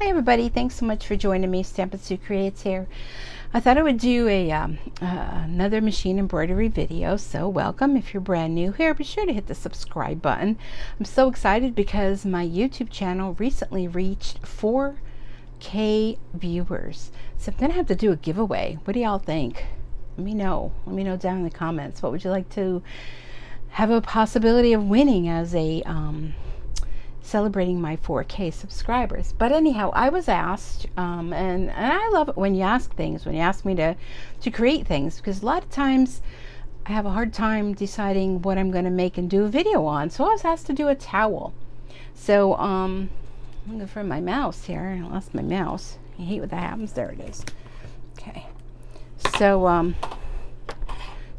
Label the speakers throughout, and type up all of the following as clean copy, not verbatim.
Speaker 1: Hi everybody, thanks so much for joining me. Stampin' Sue Creates here. I thought I would do a another machine embroidery video, so welcome. If you're brand new here, be sure to hit the subscribe button. I'm so excited because my YouTube channel recently reached 4K viewers. So I'm gonna have to do a giveaway. What do y'all think? Let me know. Let me know down in the comments. What would you like to have a possibility of winning as a celebrating my 4K subscribers? But anyhow, I was asked, and I love it when you ask things, when you ask me to create things, because a lot of times I have a hard time deciding what I'm going to make and do a video on. So I was asked to do a towel. So I'm looking for my mouse here. I lost my mouse. I hate when that happens. There it is. Okay. So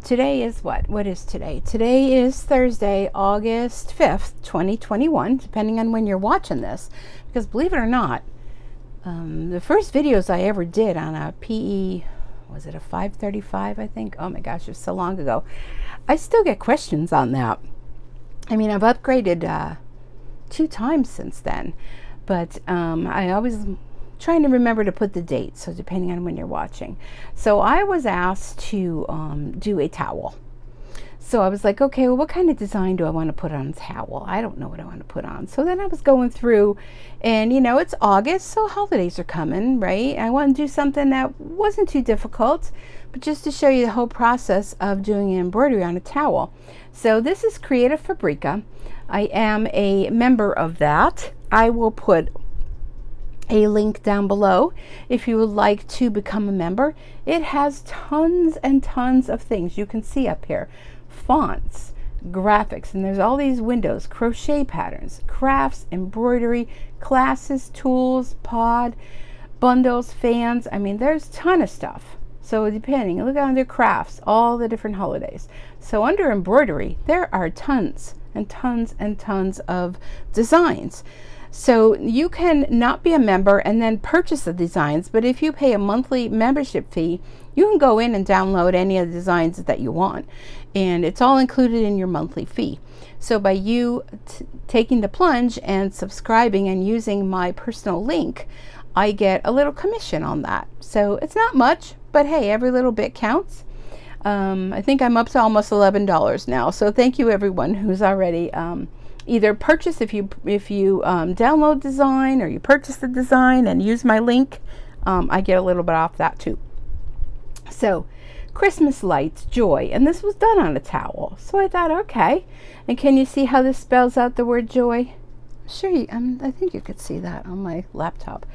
Speaker 1: today is what? What is today? Today is Thursday, August 5th, 2021, depending on when you're watching this. Because believe it or not, the first videos I ever did on a PE, was it a 535, I think? Oh my gosh, it was so long ago. I still get questions on that. I mean, I've upgraded 2 times since then. But I always trying to remember to put the date, so depending on when you're watching. So I was asked to do a towel. So I was like, okay, well, what kind of design do I want to put on a towel? I don't know what I want to put on. So then I was going through, and you know, it's August, so holidays are coming, right? I want to do something that wasn't too difficult, but just to show you the whole process of doing an embroidery on a towel. So this is Creative Fabrica. I am a member of that. I will put a link down below if you would like to become a member. It has tons and tons of things you can see up here: fonts, graphics, and there's all these windows, crochet patterns, crafts, embroidery, classes, tools, pod, bundles, fans. I mean, there's a ton of stuff. So depending, look under crafts, all the different holidays. So under embroidery, there are tons and tons and tons of designs. So you can not be a member and then purchase the designs, but if you pay a monthly membership fee, you can go in and download any of the designs that you want, and it's all included in your monthly fee. So by you taking the plunge and subscribing and using my personal link, I get a little commission on that. So it's not much, but hey, every little bit counts. I think I'm up to almost $11 now. So thank you everyone who's already either purchase, if you download design, or you purchase the design and use my link, I get a little bit off that too. So Christmas lights, joy, and this was done on a towel. So I thought, okay, and can you see how this spells out the word joy? Sure, I think you could see that on my laptop.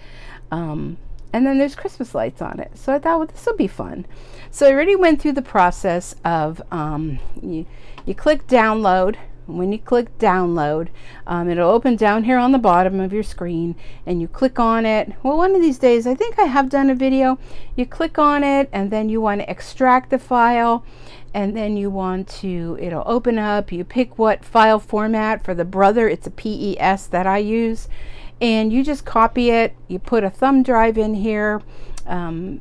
Speaker 1: And then there's Christmas lights on it. So I thought, well, this will be fun. So I already went through the process of you click download. When you click download, it'll open down here on the bottom of your screen, and you click on it. Well, one of these days, I think I have done a video. You click on it, and then you want to extract the file, and then you want to, it'll open up. You pick what file format. For the Brother, it's a PES that I use, and you just copy it. You put a thumb drive in here,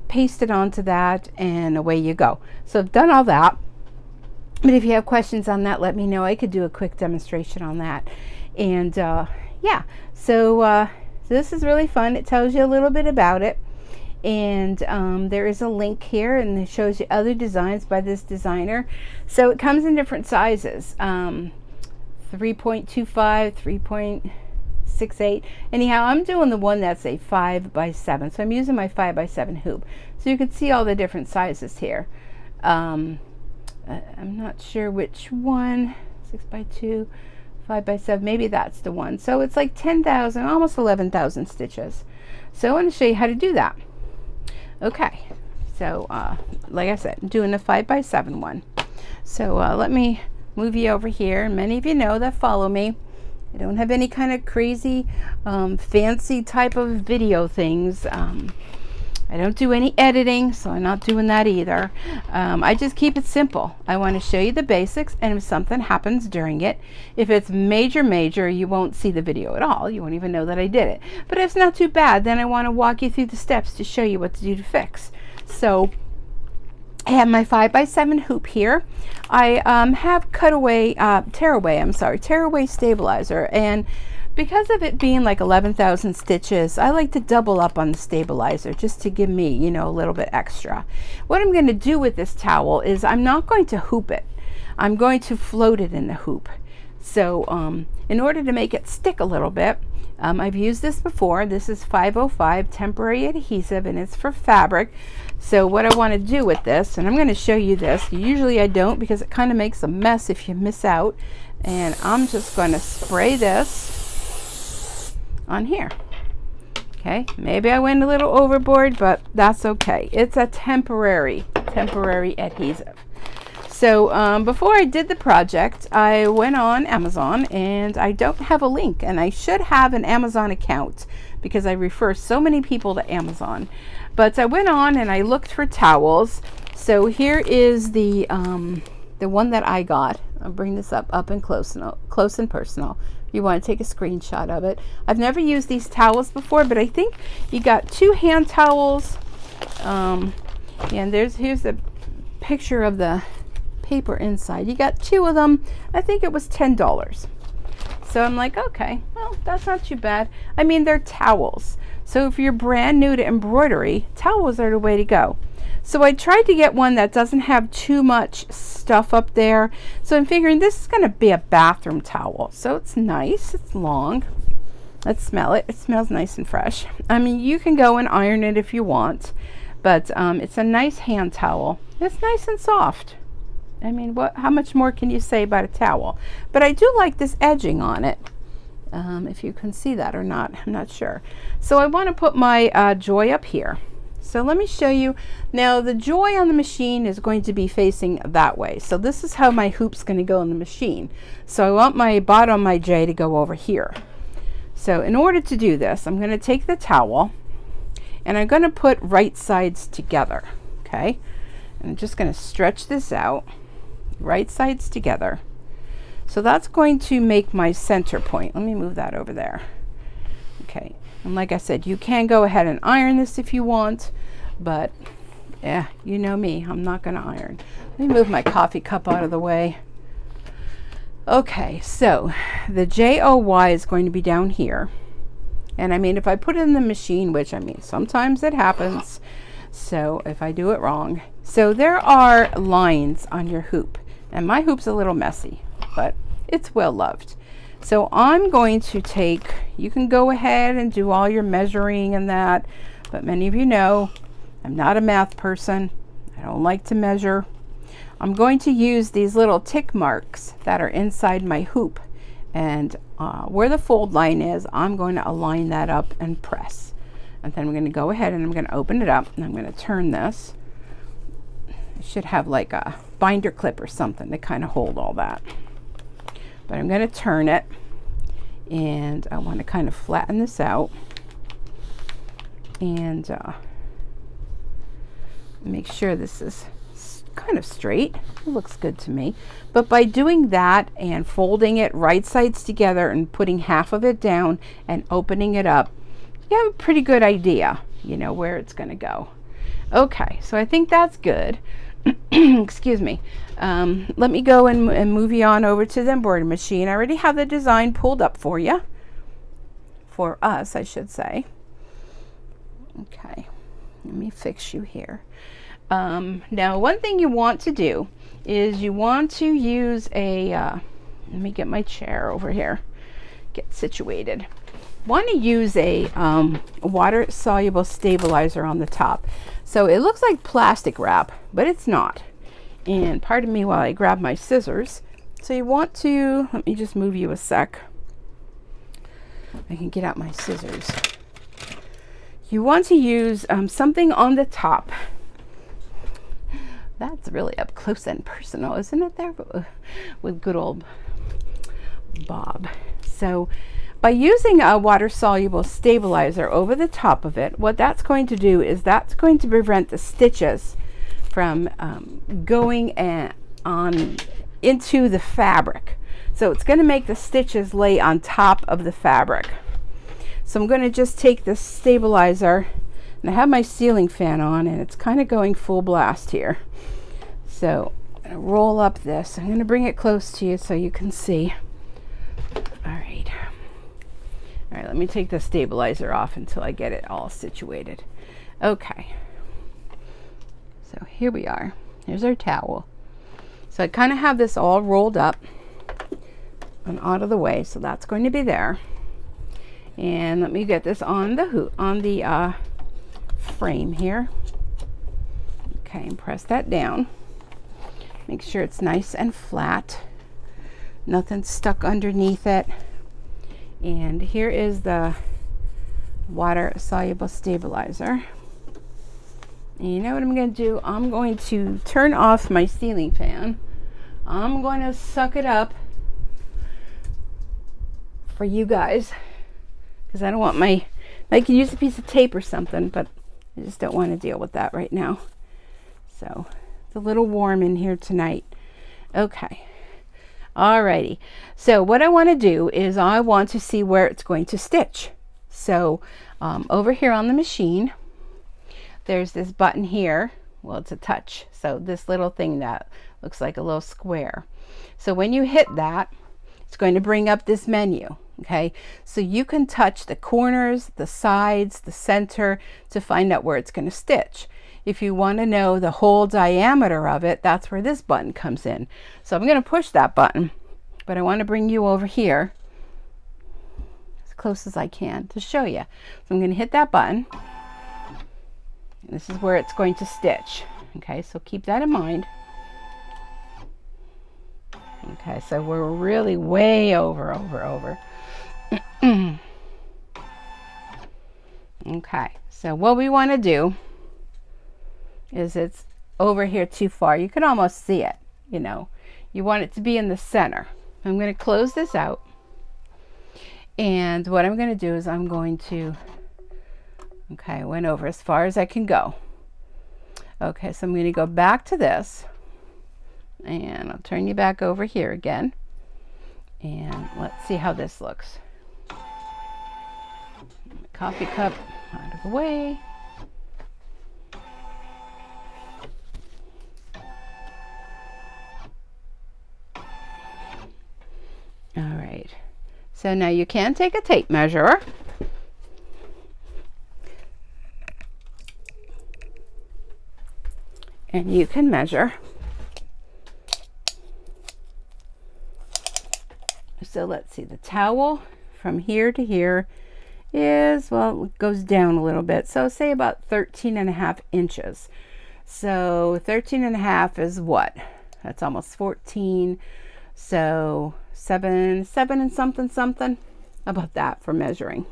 Speaker 1: paste it onto that, and away you go. So I've done all that. But if you have questions on that, let me know. I could do a quick demonstration on that. And yeah, so this is really fun. It tells you a little bit about it. And there is a link here, and it shows you other designs by this designer. So it comes in different sizes, 3.25, 3.68. Anyhow, I'm doing the one that's a 5x7. So I'm using my 5x7 hoop. So you can see all the different sizes here. I'm not sure which one. 6x2, 5x7, maybe that's the one. So it's like 10,000, almost 11,000 stitches. So I want to show you how to do that. Okay, so like I said, I'm doing the 5x7 one. So let me move you over here. Many of you know that follow me. I don't have any kind of crazy fancy type of video things. I don't do any editing, so I'm not doing that either. I just keep it simple. I want to show you the basics, and if something happens during it, if it's major, you won't see the video at all. You won't even know that I did it. But if it's not too bad, then I want to walk you through the steps to show you what to do to fix. So I have my 5x7 hoop here. I have tearaway stabilizer, and because of it being like 11,000 stitches, I like to double up on the stabilizer just to give me, you know, a little bit extra. What I'm going to do with this towel is I'm not going to hoop it. I'm going to float it in the hoop. So in order to make it stick a little bit, I've used this before. This is 505 temporary adhesive, and it's for fabric. So what I want to do with this, and I'm going to show you this. Usually I don't, because it kind of makes a mess if you miss out. And I'm just going to spray this on here. Okay, maybe I went a little overboard, but that's okay. It's a temporary adhesive. So before I did the project, I went on Amazon, and I don't have a link, and I should have an Amazon account because I refer so many people to Amazon. But I went on and I looked for towels. So here is the one that I got. I'll bring this up and close and personal. You want to take a screenshot of it. I've never used these towels before, but I think you got 2 hand towels. And here's the picture of the paper inside. You got 2 of them. I think it was $10. So I'm like, okay, well, that's not too bad. I mean, they're towels. So if you're brand new to embroidery, towels are the way to go. So I tried to get one that doesn't have too much stuff up there. So I'm figuring this is going to be a bathroom towel. So it's nice. It's long. Let's smell it. It smells nice and fresh. I mean, you can go and iron it if you want, but it's a nice hand towel. It's nice and soft. I mean, how much more can you say about a towel? But I do like this edging on it. If you can see that or not, I'm not sure. So I want to put my joy up here. So let me show you. Now the joy on the machine is going to be facing that way. So this is how my hoop's going to go in the machine. So I want my bottom of my J to go over here. So in order to do this, I'm going to take the towel and I'm going to put right sides together. Okay. I'm just going to stretch this out, right sides together. So that's going to make my center point. Let me move that over there. Okay, and like I said, you can go ahead and iron this if you want, but yeah, you know me, I'm not going to iron. Let me move my coffee cup out of the way. Okay, so the JOY is going to be down here. And I mean, if I put it in the machine, which I mean, sometimes it happens, so if I do it wrong. So there are lines on your hoop, and my hoop's a little messy, but it's well loved. So I'm going to take, you can go ahead and do all your measuring and that, but many of you know I'm not a math person. I don't like to measure. I'm going to use these little tick marks that are inside my hoop, and where the fold line is, I'm going to align that up and press. And then I'm going to go ahead and I'm going to open it up, and I'm going to turn this. I should have like a binder clip or something to kind of hold all that. But I'm going to turn it, and I want to kind of flatten this out and make sure this is kind of straight. It looks good to me. But by doing that and folding it right sides together and putting half of it down and opening it up, you have a pretty good idea, you know, where it's going to go. Okay, so I think that's good. Excuse me. Let me go and move you on over to the embroidery machine. I already have the design pulled up for you. For us, I should say. Okay, let me fix you here. Now, one thing you want to do is you want to use a, let me get my chair over here, get situated. Want to use a water-soluble stabilizer on the top. So it looks like plastic wrap, but it's not. And pardon me while I grab my scissors. So you want to, let me just move you a sec. I can get out my scissors. You want to use something on the top. That's really up close and personal, isn't it there? With good old Bob. So by using a water-soluble stabilizer over the top of it, what that's going to do is that's going to prevent the stitches from going on into the fabric. So it's going to make the stitches lay on top of the fabric. So I'm going to just take this stabilizer, and I have my ceiling fan on, and it's kind of going full blast here. So I'm going to roll up this. I'm going to bring it close to you so you can see. All right. All right, let me take the stabilizer off until I get it all situated. Okay. So here we are. Here's our towel. So I kind of have this all rolled up and out of the way, so that's going to be there. And let me get this on the frame here. Okay, and press that down. Make sure it's nice and flat. Nothing stuck underneath it. And here is the water soluble stabilizer. And you know what I'm going to do? I'm going to turn off my ceiling fan. I'm going to suck it up for you guys, because I don't want I can use a piece of tape or something, but I just don't want to deal with that right now. So it's a little warm in here tonight. Okay. Alrighty. So what I want to do is I want to see where it's going to stitch. So over here on the machine, there's this button here. Well, it's a touch. So this little thing that looks like a little square. So when you hit that, it's going to bring up this menu. Okay, so you can touch the corners, the sides, the center to find out where it's going to stitch. If you want to know the whole diameter of it, that's where this button comes in. So I'm going to push that button, but I want to bring you over here as close as I can to show you. So I'm going to hit that button. And this is where it's going to stitch. Okay, so keep that in mind. Okay, so we're really way over. Okay, so what we want to do is it's over here too far. You can almost see it, you know. You want it to be in the center. I'm going to close this out. And what I'm going to do is I'm going to, okay, I went over as far as I can go. Okay, so I'm going to go back to this. And I'll turn you back over here again. And let's see how this looks. Coffee cup out of the way. All right. So now you can take a tape measure. And you can measure. So let's see, the towel from here to here is, well, it goes down a little bit. So say about 13.5 inches. So 13.5 is what? That's almost 14. So 7 and something about that for measuring.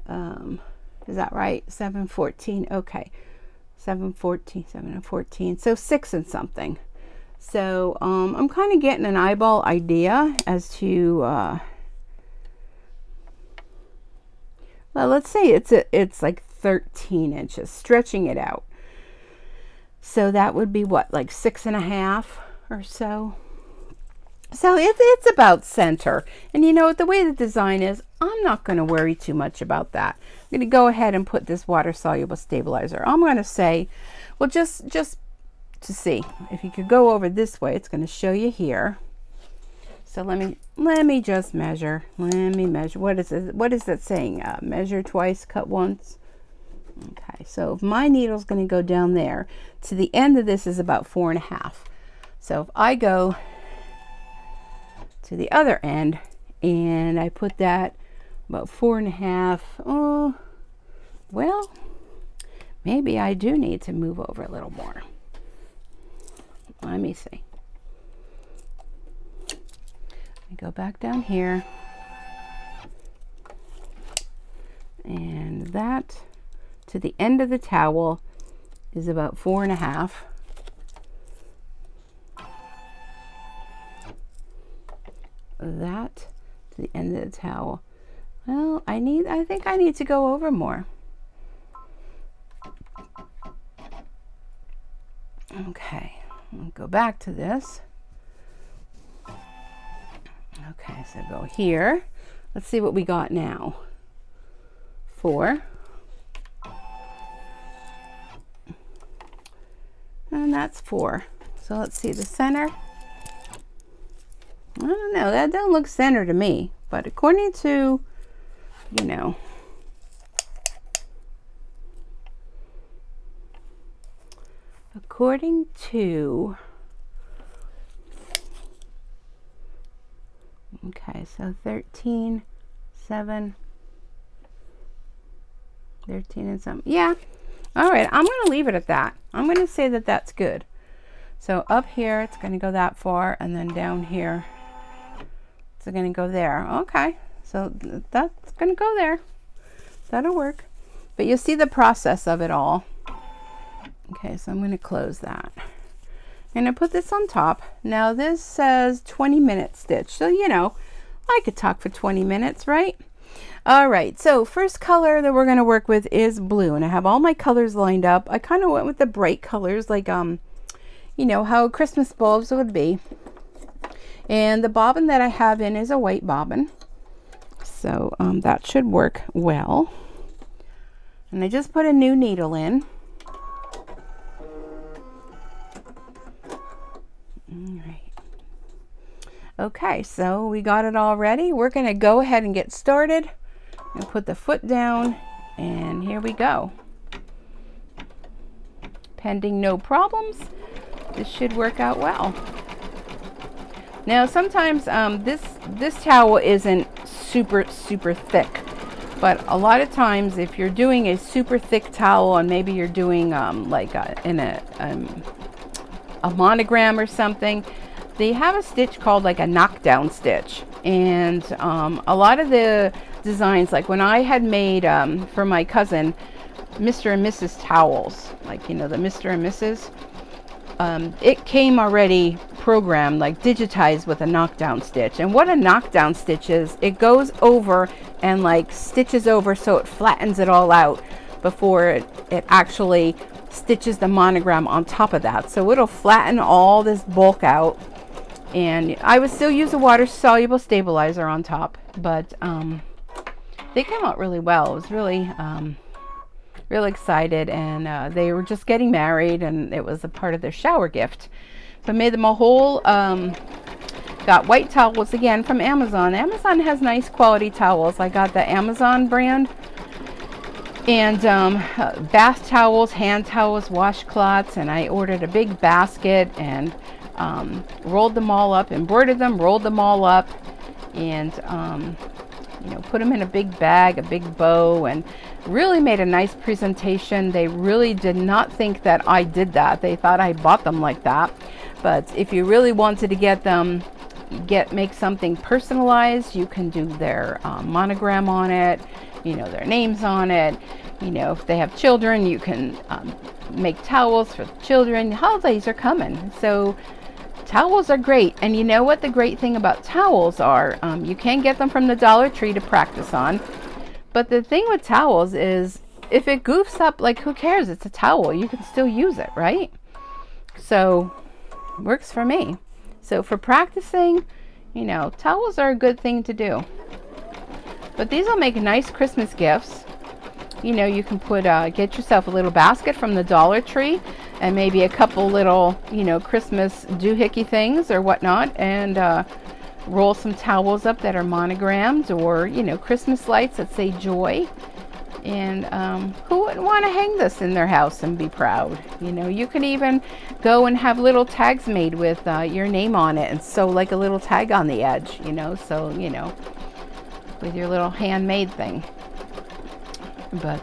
Speaker 1: Is that right? 7/14. Okay. 7/14, 7 and 14. So 6 and something. So I'm kind of getting an eyeball idea as to, well, let's say it's like 13 inches, stretching it out. So that would be what, like 6.5 or so. So it's about center. And you know, the way the design is, I'm not going to worry too much about that. I'm going to go ahead and put this water soluble stabilizer. I'm going to say, well, just to see if you could go over this way, it's going to show you here. So let me just measure. Let me measure. What is it? What is that saying? Measure twice, cut once. Okay, so if my needle's going to go down there, to the end of this is about 4.5. So if I go to the other end and I put that about 4.5, oh, well, maybe I do need to move over a little more. Let me see. I go back down here, and that to the end of the towel is about 4.5. That to the end of the towel. Well, I think I need to go over more. Okay, I'll go back to this. Okay, so go here. Let's see what we got now. 4. And that's 4. So let's see the center. I don't know, that doesn't look center to me, but according to you know, according to, okay, so 13, 7, 13 and something. Yeah. All right. I'm going to leave it at that. I'm going to say that that's good. So up here, it's going to go that far. And then down here, it's going to go there. Okay. So that's going to go there. That'll work. But you'll see the process of it all. Okay. So I'm going to close that. I'm going to put this on top. Now this says 20-minute stitch. So, you know, I could talk for 20 minutes, right? All right, so first color that we're going to work with is blue, and I have all my colors lined up. I kind of went with the bright colors, like you know how Christmas bulbs would be. And the bobbin that I have in is a white bobbin, so that should work well. And I just put a new needle in. All right. Okay, so we got it all ready. We're going to go ahead and get started. And put the foot down, and here we go. Pending no problems, this should work out well. Now sometimes this towel isn't super thick, but a lot of times if you're doing a super thick towel and maybe you're doing like a monogram or something, they have a stitch called like a knockdown stitch. And a lot of the designs, like when I had made for my cousin Mr. and Mrs. towels, like, you know, the Mr. and Mrs., it came already programmed, like digitized with a knockdown stitch. And what a knockdown stitch is, it goes over and like stitches over so it flattens it all out before it actually stitches the monogram on top of that. So it'll flatten all this bulk out. And I would still use a water-soluble stabilizer on top, but they came out really well. I was really, really excited, and they were just getting married, and it was a part of their shower gift. So I made them a whole, got white towels again from Amazon. Amazon has nice quality towels. I got the Amazon brand, and bath towels, hand towels, washcloths, and I ordered a big basket and rolled them all up, embroidered them, rolled them all up, and you know, put them in a big bag, a big bow, and really made a nice presentation. They really did not think that I did that. They thought I bought them like that. But if you really wanted to get them, make something personalized, you can do their monogram on it, you know, their names on it. You know, if they have children, you can make towels for the children. The holidays are coming, so towels are great. And you know what the great thing about towels are? You can get them from the Dollar Tree to practice on. But the thing with towels is, if it goofs up, like, who cares? It's a towel. You can still use it, right? So, works for me. So for practicing, you know, towels are a good thing to do. But these will make nice Christmas gifts. You know, you can put, get yourself a little basket from the Dollar Tree, and maybe a couple little, you know, Christmas doohickey things or whatnot, and roll some towels up that are monogrammed, or, you know, Christmas lights that say joy. And who wouldn't want to hang this in their house and be proud? You know, you can even go and have little tags made with your name on it, and sew like a little tag on the edge, you know, so, you know, with your little handmade thing. But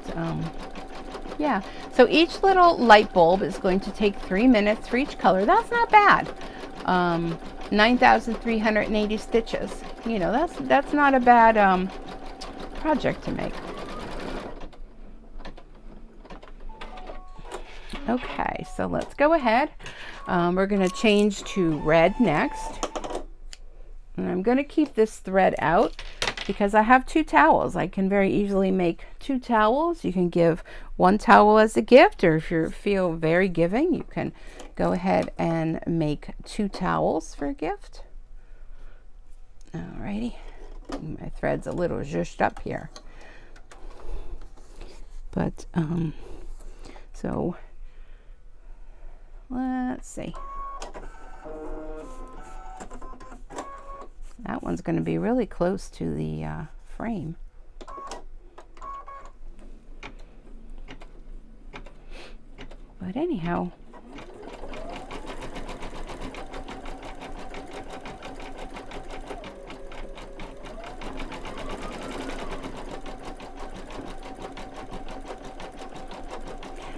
Speaker 1: yeah, so each little light bulb is going to take 3 minutes for each color. That's not bad. 9,380 stitches. You know, that's not a bad project to make. Okay, so let's go ahead. We're going to change to red next. And I'm going to keep this thread out because I have 2 towels. I can very easily make 2 towels. You can give 1 towel as a gift, or if you feel very giving, you can go ahead and make 2 towels for a gift. Alrighty. My thread's a little zhushed up here. But, so let's see. That one's going to be really close to the frame. But anyhow,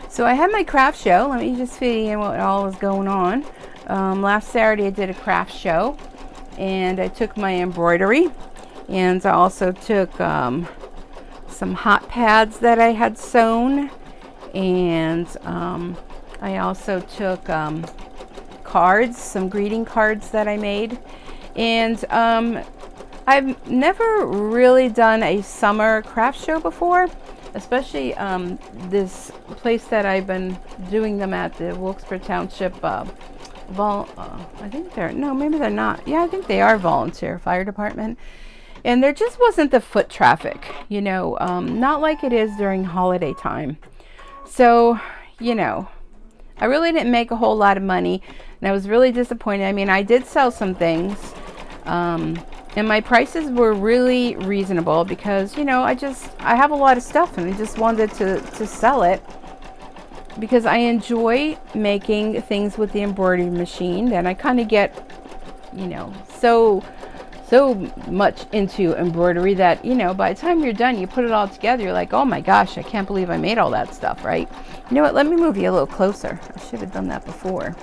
Speaker 1: so I had my craft show. Let me just fill in what all is going on. Last Saturday I did a craft show, and I took my embroidery, and I also took some hot pads that I had sewn, and I also took cards, some greeting cards that I made. And I've never really done a summer craft show before, especially this place that I've been doing them at, the Wilkesboro Township I think they're, no, maybe they're not. Yeah, I think they are volunteer fire department. And there just wasn't the foot traffic, you know, not like it is during holiday time. So, you know, I really didn't make a whole lot of money, and I was really disappointed. I mean, I did sell some things, and my prices were really reasonable because, you know, I have a lot of stuff, and I just wanted to sell it because I enjoy making things with the embroidery machine, and I kind of get, you know, so much into embroidery that, you know, by the time you're done, you put it all together, you're like, oh my gosh, I can't believe I made all that stuff, right? You know what, let me move you a little closer. I should have done that before.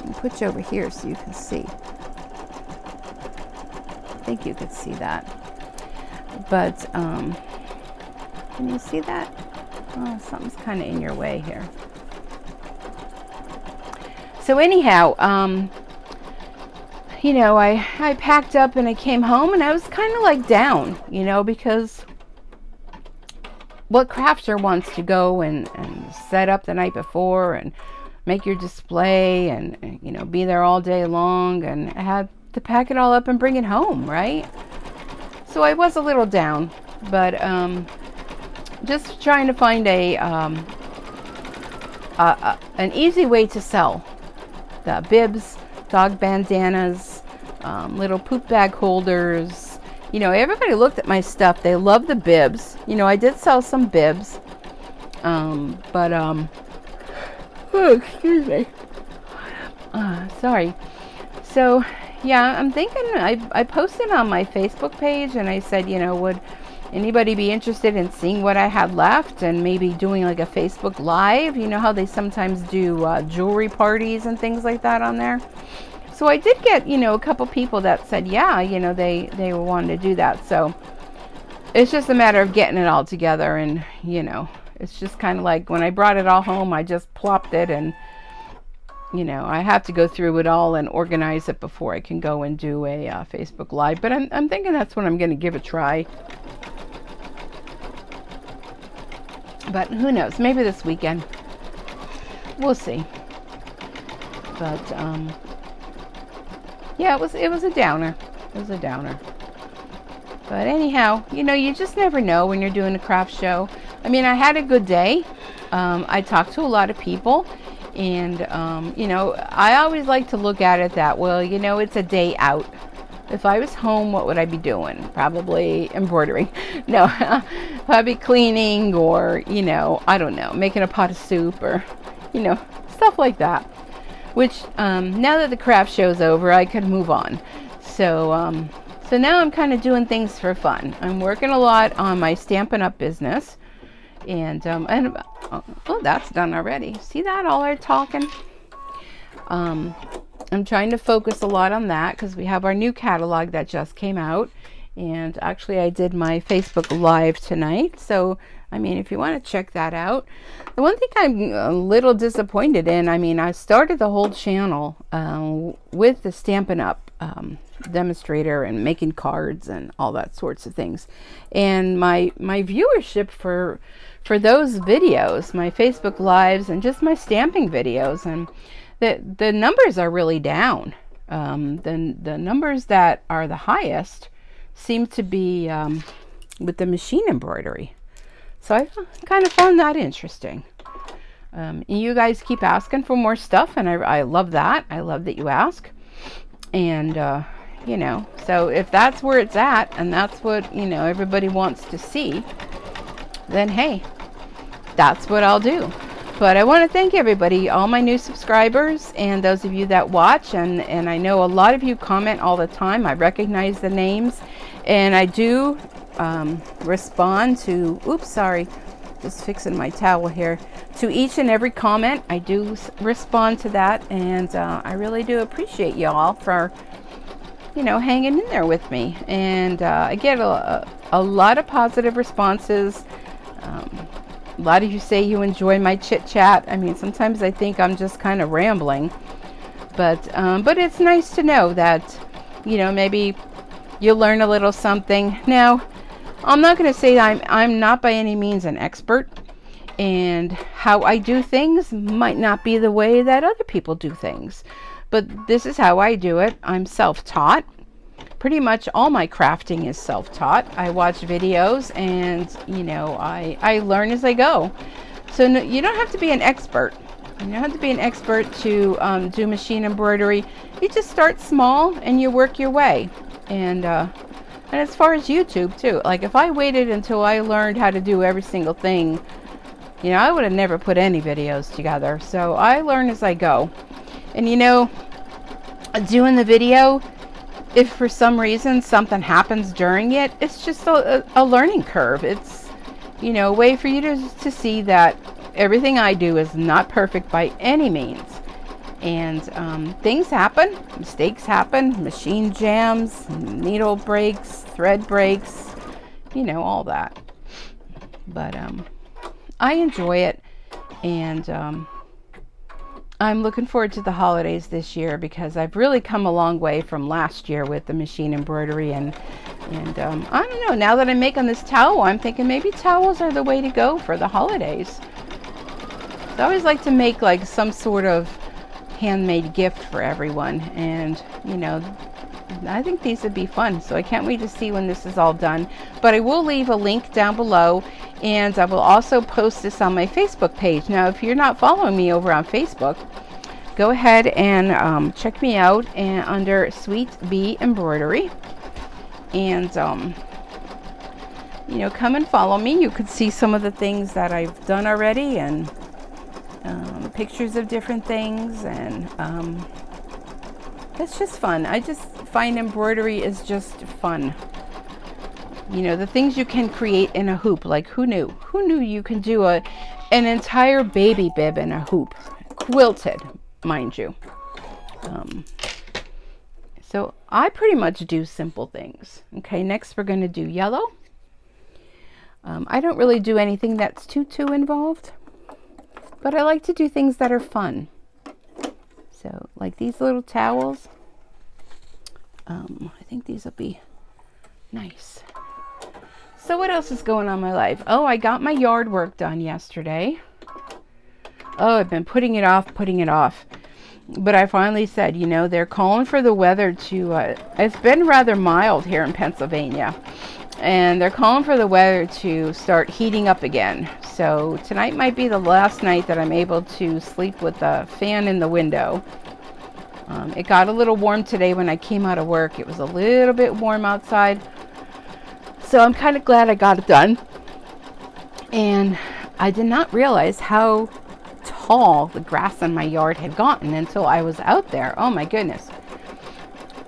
Speaker 1: I'll put you over here so you can see. I think you could see that. But, can you see that? Oh, something's kind of in your way here. So anyhow, you know, I packed up and I came home, and I was kind of like down, you know, because what crafter wants to go and set up the night before and make your display and, you know, be there all day long, and I had to pack it all up and bring it home, right? So I was a little down, but just trying to find an easy way to sell the bibs, dog bandanas, little poop bag holders. You know, everybody looked at my stuff. They love the bibs. You know, I did sell some bibs. Oh, excuse me. Sorry. So, yeah, I'm thinking, I posted on my Facebook page, and I said, you know, would anybody be interested in seeing what I had left and maybe doing like a Facebook Live? You know how they sometimes do jewelry parties and things like that on there? So I did get, you know, a couple people that said, yeah, you know, they wanted to do that. So it's just a matter of getting it all together, and, you know, it's just kind of like when I brought it all home, I just plopped it, and, you know, I have to go through it all and organize it before I can go and do a Facebook Live. But I'm thinking that's what I'm going to give a try. But who knows? Maybe this weekend. We'll see. But yeah, it was a downer. It was a downer. But anyhow, you know, you just never know when you're doing a craft show. I mean, I had a good day. I talked to a lot of people, and you know, I always like to look at it that, well, you know, it's a day out. If I was home, what would I be doing? Probably embroidering. No, probably cleaning, or, you know, I don't know, making a pot of soup, or, you know, stuff like that. Which, now that the craft show's over, I could move on. So, so now I'm kind of doing things for fun. I'm working a lot on my Stampin' Up! Business. And oh, that's done already. See that? All our talking. I'm trying to focus a lot on that because we have our new catalog that just came out. And actually, I did my Facebook Live tonight. So, I mean, if you want to check that out. The one thing I'm a little disappointed in, I mean, I started the whole channel with the Stampin' Up! Demonstrator and making cards and all that sorts of things. And my viewership for those videos, my Facebook Lives and just my stamping videos, and the numbers are really down. The numbers that are the highest seem to be with the machine embroidery. So I kind of found that interesting. You guys keep asking for more stuff, and I love that. I love that you ask. And, you know, so if that's where it's at, and that's what, you know, everybody wants to see, then hey, that's what I'll do. But I want to thank everybody, all my new subscribers and those of you that watch, and I know a lot of you comment all the time. I recognize the names, and I do respond to, oops, sorry, just fixing my towel here, to each and every comment. I do respond to that, and I really do appreciate y'all for, you know, hanging in there with me. And I get a lot of positive responses. A lot of you say you enjoy my chit chat. I mean, sometimes I think I'm just kind of rambling, but it's nice to know that, you know, maybe you'll learn a little something. Now, I'm not going to say I'm not by any means an expert, and how I do things might not be the way that other people do things, but this is how I do it. I'm self-taught. Pretty much all my crafting is self-taught. I watch videos, and you know, I learn as I go. So no, you don't have to be an expert. You don't have to be an expert to do machine embroidery. You just start small and you work your way. And as far as YouTube too, like if I waited until I learned how to do every single thing, you know, I would have never put any videos together. So I learn as I go. And you know, doing the video, if for some reason something happens during it, it's just a learning curve. It's, you know, a way for you to see that everything I do is not perfect by any means. And things happen, mistakes happen, machine jams, needle breaks, thread breaks, you know, all that. But I enjoy it, and I'm looking forward to the holidays this year, because I've really come a long way from last year with the machine embroidery, and I don't know, now that I'm making this towel, I'm thinking maybe towels are the way to go for the holidays. So I always like to make like some sort of handmade gift for everyone, and you know, I think these would be fun. So I can't wait to see when this is all done. But I will leave a link down below, and I will also post this on my Facebook page. Now, if you're not following me over on Facebook, go ahead and check me out under Sweet Bee Embroidery, and you know, come and follow me. You could see some of the things that I've done already, and pictures of different things, and it's just fun. I just find embroidery is just fun. You know, the things you can create in a hoop, like who knew you can do an entire baby bib in a hoop, quilted, mind you. So I pretty much do simple things. Okay, next we're going to do yellow. I don't really do anything that's too involved, but I like to do things that are fun. So like these little towels, I think these will be nice. So what else is going on in my life? Oh, I got my yard work done yesterday. Oh, I've been putting it off. But I finally said, you know, they're calling for the weather to, it's been rather mild here in Pennsylvania, and they're calling for the weather to start heating up again. So tonight might be the last night that I'm able to sleep with a fan in the window. It got a little warm today when I came out of work. It was a little bit warm outside. So I'm kind of glad I got it done. And I did not realize how tall the grass in my yard had gotten until I was out there. Oh my goodness.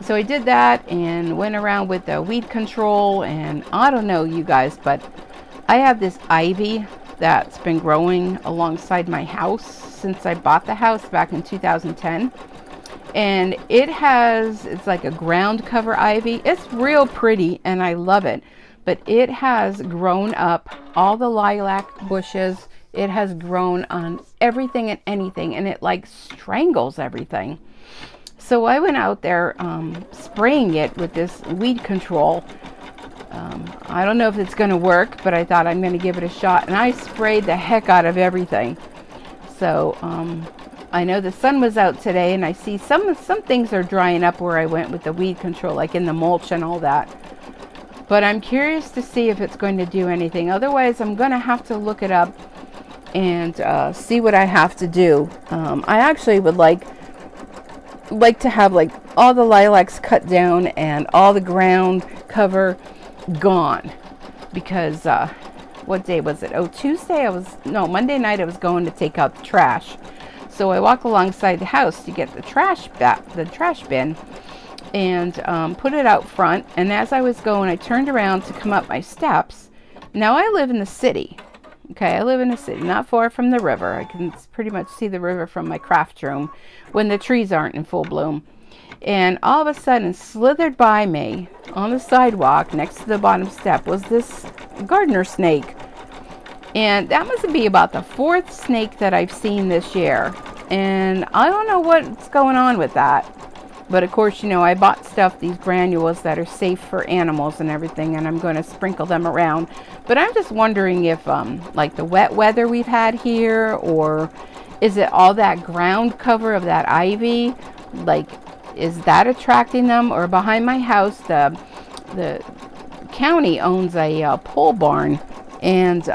Speaker 1: So I did that and went around with the weed control, and I don't know you guys, but I have this ivy that's been growing alongside my house since I bought the house back in 2010. And it's like a ground cover ivy. It's real pretty and I love it. But it has grown up all the lilac bushes. It has grown on everything and anything, and it like strangles everything. So I went out there spraying it with this weed control. I don't know if it's going to work, but I thought I'm going to give it a shot. And I sprayed the heck out of everything. So I know the sun was out today, and I see some things are drying up where I went with the weed control, like in the mulch and all that. But I'm curious to see if it's going to do anything. Otherwise, I'm going to have to look it up and see what I have to do. I actually would like to have like all the lilacs cut down and all the ground cover gone, because what day was it? Oh, Tuesday. Monday night I was going to take out the trash. So I walk alongside the house to get the trash bin, and put it out front. And as I was going, I turned around to come up my steps. Now I live in the city. Okay, I live in a city, not far from the river. I can pretty much see the river from my craft room when the trees aren't in full bloom. And all of a sudden, slithered by me on the sidewalk next to the bottom step was this gardener snake. And that must be about the fourth snake that I've seen this year. And I don't know what's going on with that. But of course, you know, I bought these granules that are safe for animals and everything, and I'm going to sprinkle them around. But I'm just wondering if, like the wet weather we've had here, or is it all that ground cover of that ivy? Like, is that attracting them? Or behind my house, the county owns a pole barn, and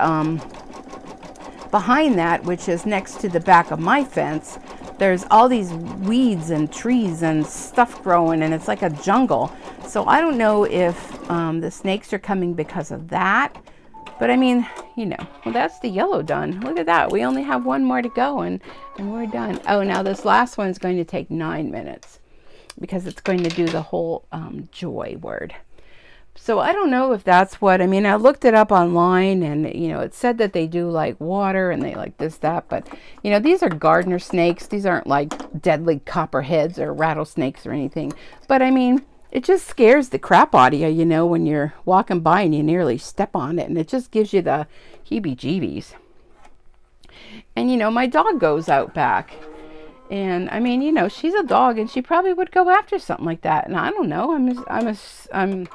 Speaker 1: behind that, which is next to the back of my fence, there's all these weeds and trees and stuff growing, and it's like a jungle. So I don't know if the snakes are coming because of that. But I mean, you know, well, that's the yellow done. Look at that. We only have one more to go, and we're done. Oh, now this last one is going to take 9 minutes because it's going to do the whole joy word. So I don't know if that's what, I mean, I looked it up online, and, you know, it said that they do like water and they like this, that, but, you know, these are gardener snakes. These aren't like deadly copperheads or rattlesnakes or anything. But I mean, it just scares the crap out of you, you know, when you're walking by and you nearly step on it, and it just gives you the heebie-jeebies. And, you know, my dog goes out back. And I mean, you know, she's a dog, and she probably would go after something like that. And I don't know. I'm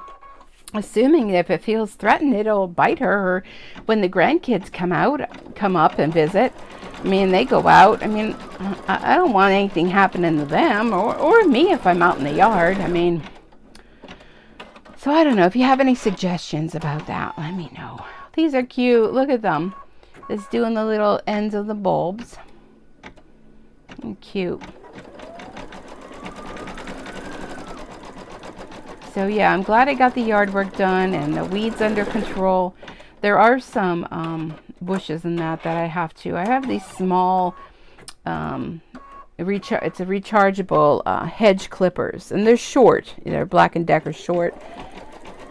Speaker 1: assuming if it feels threatened, it'll bite her. Or when the grandkids come up and visit, I mean, they go out. I mean, I don't want anything happening to them or me if I'm out in the yard. I mean, so I don't know. If you have any suggestions about that, let me know. These are cute. Look at them. It's doing the little ends of the bulbs. Cute. So yeah, I'm glad I got the yard work done and the weeds under control. There are some bushes in that I have to. I have these small, it's a rechargeable hedge clippers, and they're short. They're Black & Decker short.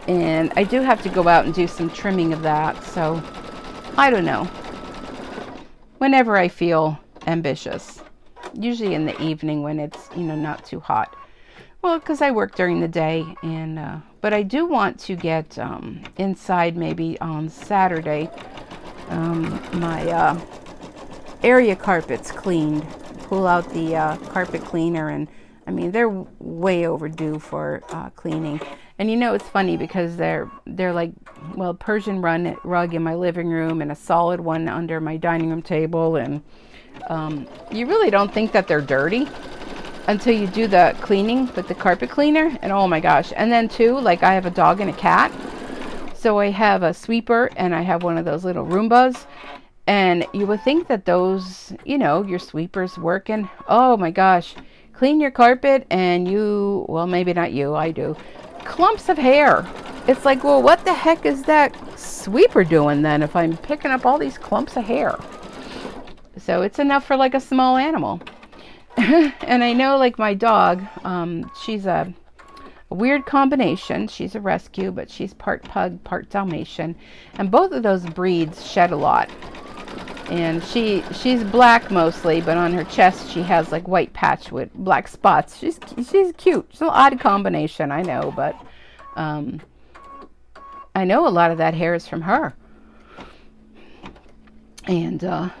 Speaker 1: And I do have to go out and do some trimming of that. So I don't know. Whenever I feel ambitious. Usually in the evening when it's, you know, not too hot. Well, because I work during the day, and but I do want to get inside maybe on Saturday my area carpets cleaned. Pull out the carpet cleaner, and I mean, they're way overdue for cleaning. And you know, it's funny because they're like, well, Persian rug in my living room and a solid one under my dining room table, and you really don't think that they're dirty until you do the cleaning with the carpet cleaner, and oh my gosh. And then too, like, I have a dog and a cat, so I have a sweeper and I have one of those little Roombas, and you would think that those, you know, your sweeper's working. Oh my gosh, clean your carpet and you, well, maybe not you, I do, clumps of hair. It's like, well, what the heck is that sweeper doing then if I'm picking up all these clumps of hair? So it's enough for like a small animal. And I know, like, my dog, she's a weird combination. She's a rescue, but she's part pug, part Dalmatian. And both of those breeds shed a lot. And she's black mostly, but on her chest she has like white patch with black spots. She's cute. She's an odd combination, I know, but I know a lot of that hair is from her. And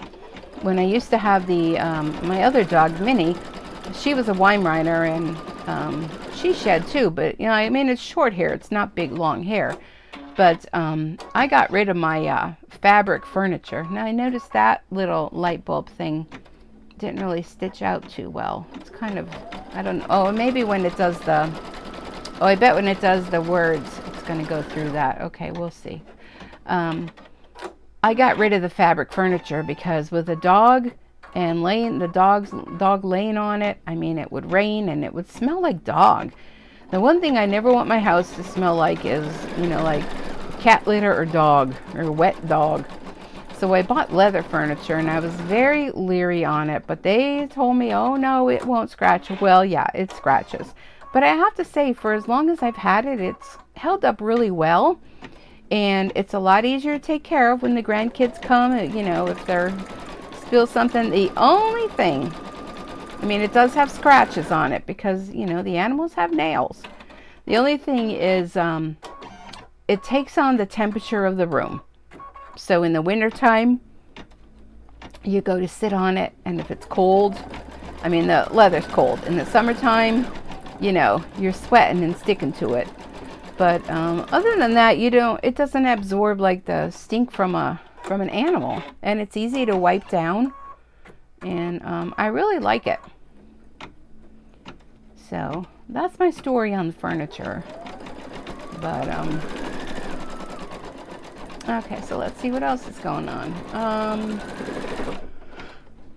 Speaker 1: when I used to have the my other dog, Minnie, she was a Weimaraner, and she shed too. But you know, I mean, it's short hair. It's not big, long hair. But I got rid of my fabric furniture. Now I noticed that little light bulb thing didn't really stitch out too well. It's kind of, I don't know. Oh, maybe when it does the, oh, I bet when it does the words, it's going to go through that. Okay, we'll see. I got rid of the fabric furniture because with the dog and dog laying on it, I mean, it would rain and it would smell like dog. The one thing I never want my house to smell like is, you know, like cat litter or dog or wet dog. So I bought leather furniture and I was very leery on it, but they told me, oh no, it won't scratch. Well, yeah, it scratches. But I have to say, for as long as I've had it, it's held up really well. And it's a lot easier to take care of when the grandkids come, you know, if they're spill something. The only thing, I mean, it does have scratches on it because, you know, the animals have nails. The only thing is it takes on the temperature of the room. So in the wintertime, you go to sit on it, and if it's cold, I mean, the leather's cold. In the summertime, you know, you're sweating and sticking to it. But other than that, it doesn't absorb like the stink from an animal, and it's easy to wipe down, and I really like it. So that's my story on the furniture. But okay, so let's see what else is going on.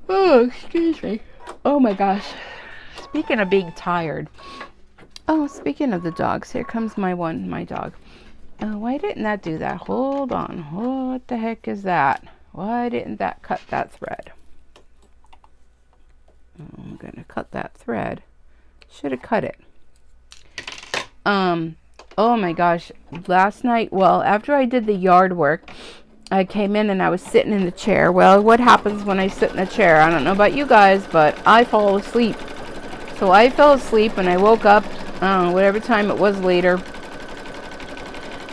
Speaker 1: Oh, excuse me. Oh my gosh. Speaking of being tired. Oh, speaking of the dogs, here comes my dog. Why didn't that do that? Hold on. What the heck is that? Why didn't that cut that thread? I'm going to cut that thread. Should have cut it. Oh my gosh. Last night, well, after I did the yard work, I came in and I was sitting in the chair. Well, what happens when I sit in a chair? I don't know about you guys, but I fall asleep. So I fell asleep and I woke up, I don't know, whatever time it was later.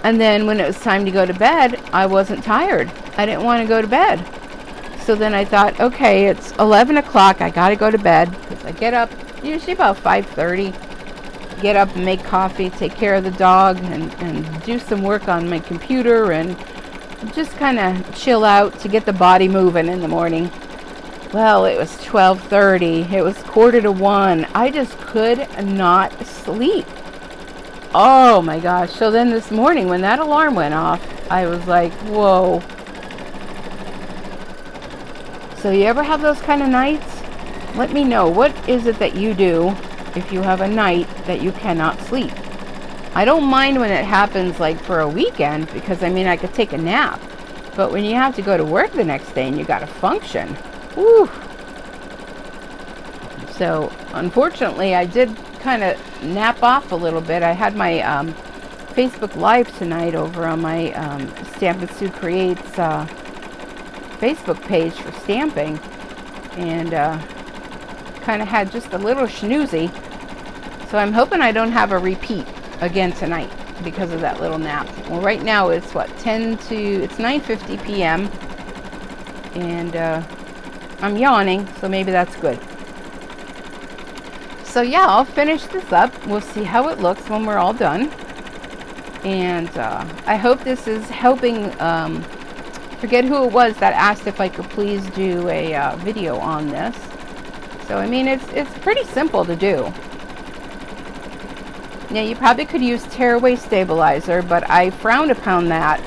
Speaker 1: And then when it was time to go to bed, I wasn't tired. I didn't want to go to bed. So then I thought, okay, it's 11 o'clock. I got to go to bed. Because I get up usually about 5:30. Get up and make coffee, take care of the dog, and do some work on my computer and just kind of chill out to get the body moving in the morning. Well, it was 12:30. It was 1:45. I just could not sleep. Oh my gosh. So then this morning when that alarm went off, I was like, whoa. So you ever have those kind of nights? Let me know. What is it that you do if you have a night that you cannot sleep? I don't mind when it happens like for a weekend because I mean I could take a nap. But when you have to go to work the next day and you got to function. Whew. So unfortunately I did kind of nap off a little bit. I had my Facebook Live tonight over on my Stamp and Sue Creates Facebook page for stamping, and kind of had just a little snoozy. So I'm hoping I don't have a repeat again tonight because of that little nap. Well, right now it's what, it's 9:50 p.m. and I'm yawning, so maybe that's good. So yeah, I'll finish this up. We'll see how it looks when we're all done. And I hope this is helping. Forget who it was that asked if I could please do a video on this. So I mean, it's pretty simple to do. Now you probably could use tearaway stabilizer, but I frown upon that.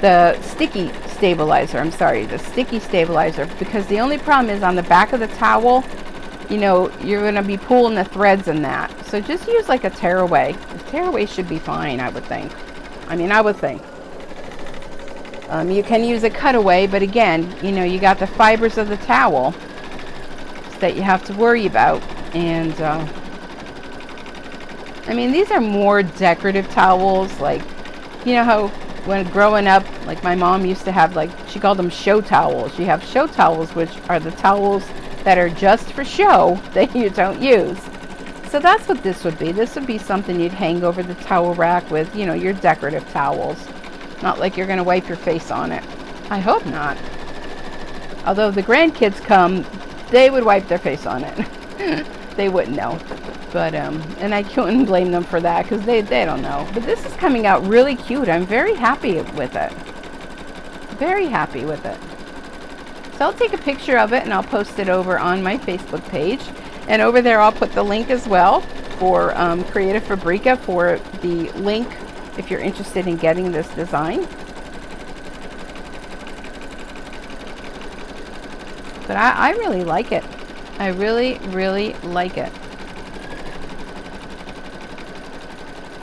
Speaker 1: The sticky stabilizer, the sticky stabilizer, because the only problem is on the back of the towel, you know, you're going to be pulling the threads in that. So just use like a tearaway. The tearaway should be fine, I would think. I would think. You can use a cutaway, but again, you know, you got the fibers of the towel that you have to worry about. And I mean, these are more decorative towels. Like, you know how when growing up, like my mom used to have, like, she called them show towels. You have show towels, which are the towels that are just for show that you don't use. So that's what this would be. This would be something you'd hang over the towel rack with, you know, your decorative towels. Not like you're going to wipe your face on it. I hope not. Although the grandkids come, they would wipe their face on it. They wouldn't know. But, and I couldn't blame them for that because they don't know. But this is coming out really cute. I'm very happy with it. Very happy with it. So I'll take a picture of it and I'll post it over on my Facebook page. And over there I'll put the link as well for Creative Fabrica for the link if you're interested in getting this design. But I really like it. I really, really like it.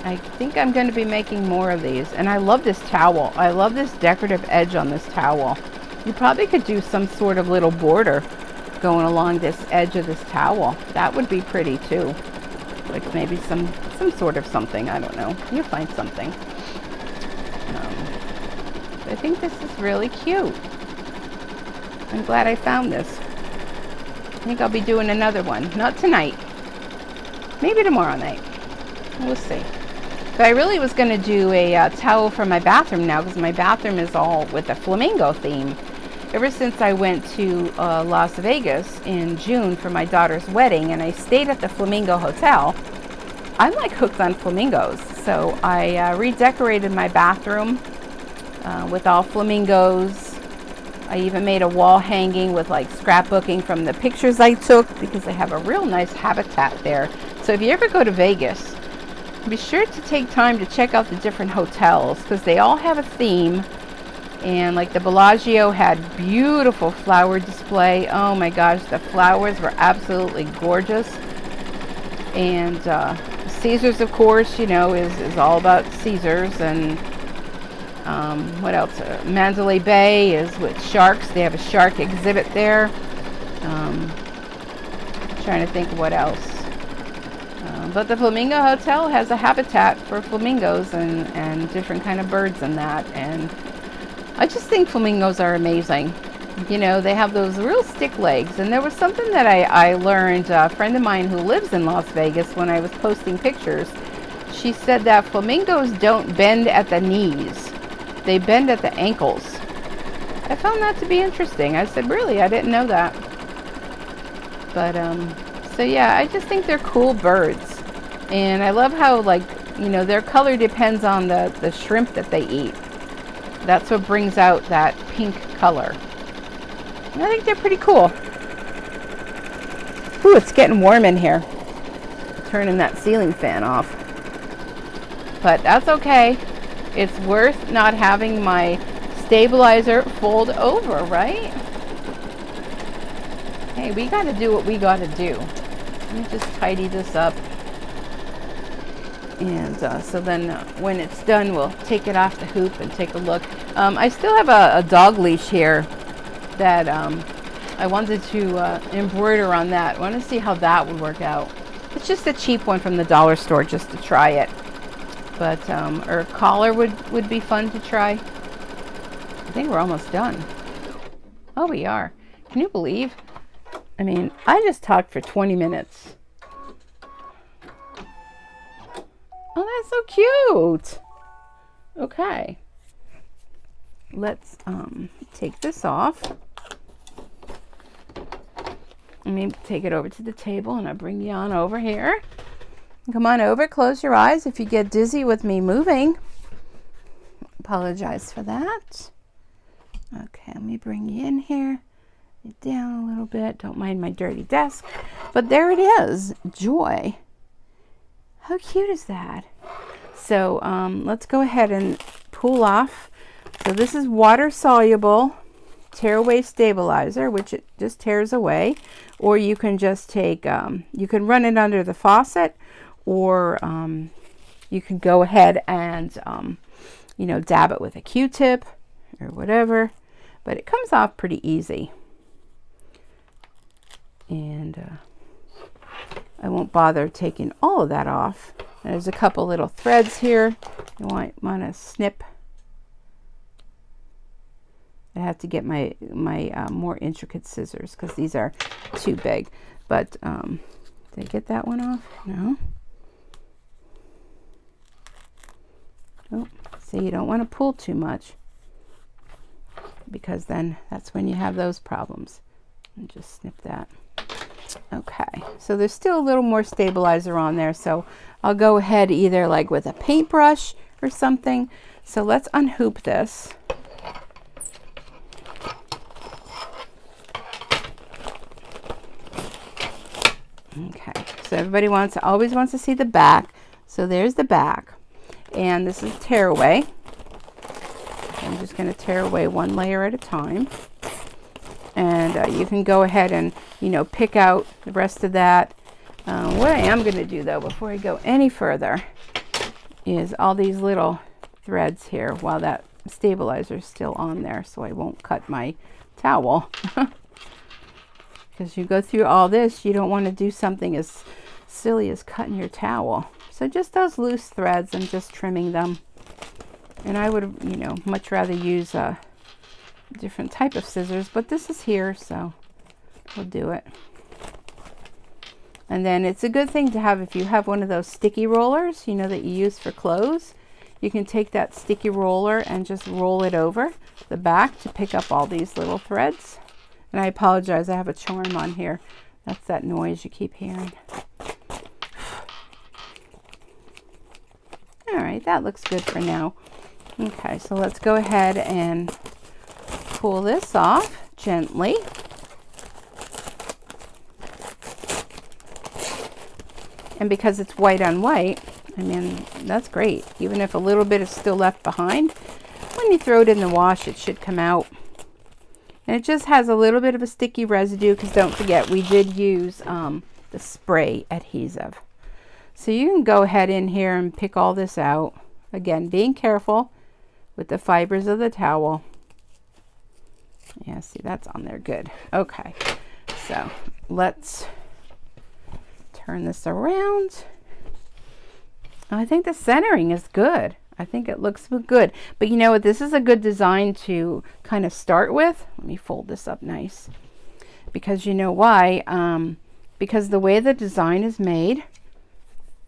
Speaker 1: I think I'm going to be making more of these. And I love this towel. I love this decorative edge on this towel. You probably could do some sort of little border going along this edge of this towel. That would be pretty too. Like maybe some sort of something. I don't know. You'll find something. I think this is really cute. I'm glad I found this. I think I'll be doing another one. Not tonight. Maybe tomorrow night. We'll see. But I really was going to do a towel for my bathroom now, because my bathroom is all with a flamingo theme. Ever since I went to Las Vegas in June for my daughter's wedding, and I stayed at the Flamingo Hotel, I'm like hooked on flamingos. So I redecorated my bathroom with all flamingos. I even made a wall hanging with like scrapbooking from the pictures I took, because they have a real nice habitat there. So if you ever go to Vegas, be sure to take time to check out the different hotels, because they all have a theme. And like the Bellagio had beautiful flower display. Oh my gosh, the flowers were absolutely gorgeous. And Caesars, of course, you know, is all about Caesars. And what else? Mandalay Bay is with sharks. They have a shark exhibit there. Trying to think what else. But the Flamingo Hotel has a habitat for flamingos and different kind of birds and that. And I just think flamingos are amazing. You know, they have those real stick legs. And there was something that I learned, a friend of mine who lives in Las Vegas, when I was posting pictures, she said that flamingos don't bend at the knees. They bend at the ankles. I found that to be interesting. I said, really? I didn't know that. But, so yeah, I just think they're cool birds. And I love how, like, you know, their color depends on the shrimp that they eat. That's what brings out that pink color. And I think they're pretty cool. Ooh, it's getting warm in here. Turning that ceiling fan off. But that's okay. It's worth not having my stabilizer fold over, right? Hey, we got to do what we got to do. Let me just tidy this up. And so then when it's done, we'll take it off the hoop and take a look. I still have a dog leash here that I wanted to embroider on that. I want to see how that would work out. It's just a cheap one from the dollar store just to try it. But, or a collar would be fun to try. I think we're almost done. Oh, we are. Can you believe? I mean, I just talked for 20 minutes. Oh, that's so cute. Okay. Let's take this off. Let me take it over to the table, and I'll bring you on over here. Come on over, close your eyes if you get dizzy with me moving. Apologize for that. Okay, let me bring you in here. Get down a little bit. Don't mind my dirty desk. But there it is. Joy. How cute is that? So let's go ahead and pull off. So this is water soluble tear away stabilizer, which it just tears away. Or you can just take, you can run it under the faucet, or you can go ahead and, you know, dab it with a Q-tip or whatever. But it comes off pretty easy. And I won't bother taking all of that off. There's a couple little threads here. You want to snip. I have to get my more intricate scissors because these are too big. But did I get that one off? No. Oh, see, you don't want to pull too much, because then that's when you have those problems. And just snip that. Okay, so there's still a little more stabilizer on there, so I'll go ahead either like with a paintbrush or something. So let's unhoop this. Okay, so everybody always wants to see the back. So there's the back, and this is tear away. I'm just going to tear away one layer at a time. And you can go ahead and, you know, pick out the rest of that. What I am going to do, though, before I go any further, is all these little threads here while that stabilizer is still on there, so I won't cut my towel. Because you go through all this, you don't want to do something as silly as cutting your towel. So just those loose threads, I'm just trimming them. And I would, you know, much rather use a different type of scissors, but this is here, so we'll do it. And then it's a good thing to have, if you have one of those sticky rollers, you know, that you use for clothes. You can take that sticky roller and just roll it over the back to pick up all these little threads. And I apologize, I have a charm on here. That's that noise you keep hearing. All right, that looks good for now. Okay, so let's go ahead and pull this off gently. And because it's white on white, I mean, that's great. Even if a little bit is still left behind, when you throw it in the wash, it should come out. And it just has a little bit of a sticky residue, because don't forget, we did use the spray adhesive. So you can go ahead in here and pick all this out. Again, being careful with the fibers of the towel. Yeah, see, that's on there good. Okay, so let's turn this around. I think the centering is good. I think it looks good. But you know what? This is a good design to kind of start with. Let me fold this up nice. Because you know why? Because the way the design is made,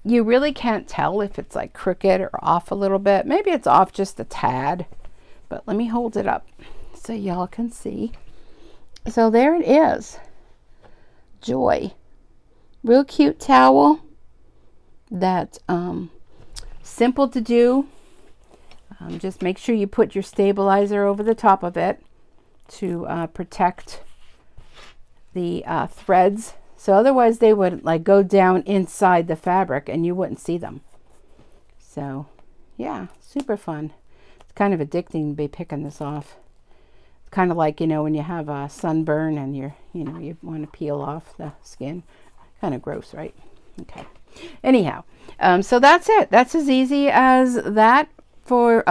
Speaker 1: you really can't tell if it's like crooked or off a little bit. Maybe it's off just a tad. But let me hold it up so y'all can see. So there it is. Joy. Real cute towel. That's simple to do. Just make sure you put your stabilizer over the top of it to protect the threads. So otherwise they would like go down inside the fabric and you wouldn't see them. So yeah, super fun. It's kind of addicting to be picking this off. It's kind of like, you know, when you have a sunburn and you want to peel off the skin. Kind of gross, right? Okay. Anyhow, so that's it. That's as easy as that for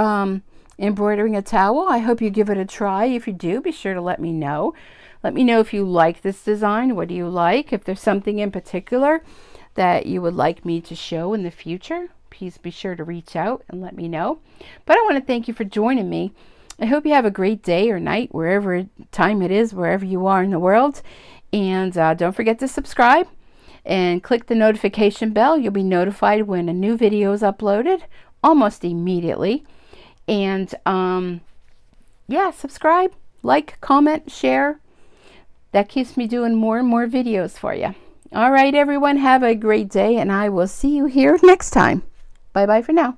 Speaker 1: embroidering a towel. I hope you give it a try. If you do, be sure to let me know. Let me know if you like this design. What do you like? If there's something in particular that you would like me to show in the future, please be sure to reach out and let me know. But I want to thank you for joining me. I hope you have a great day or night, wherever time it is, wherever you are in the world. And don't forget to subscribe and click the notification bell. You'll be notified when a new video is uploaded almost immediately. And yeah, subscribe, like, comment, share. That keeps me doing more and more videos for you. All right, everyone, have a great day, and I will see you here next time. Bye-bye for now.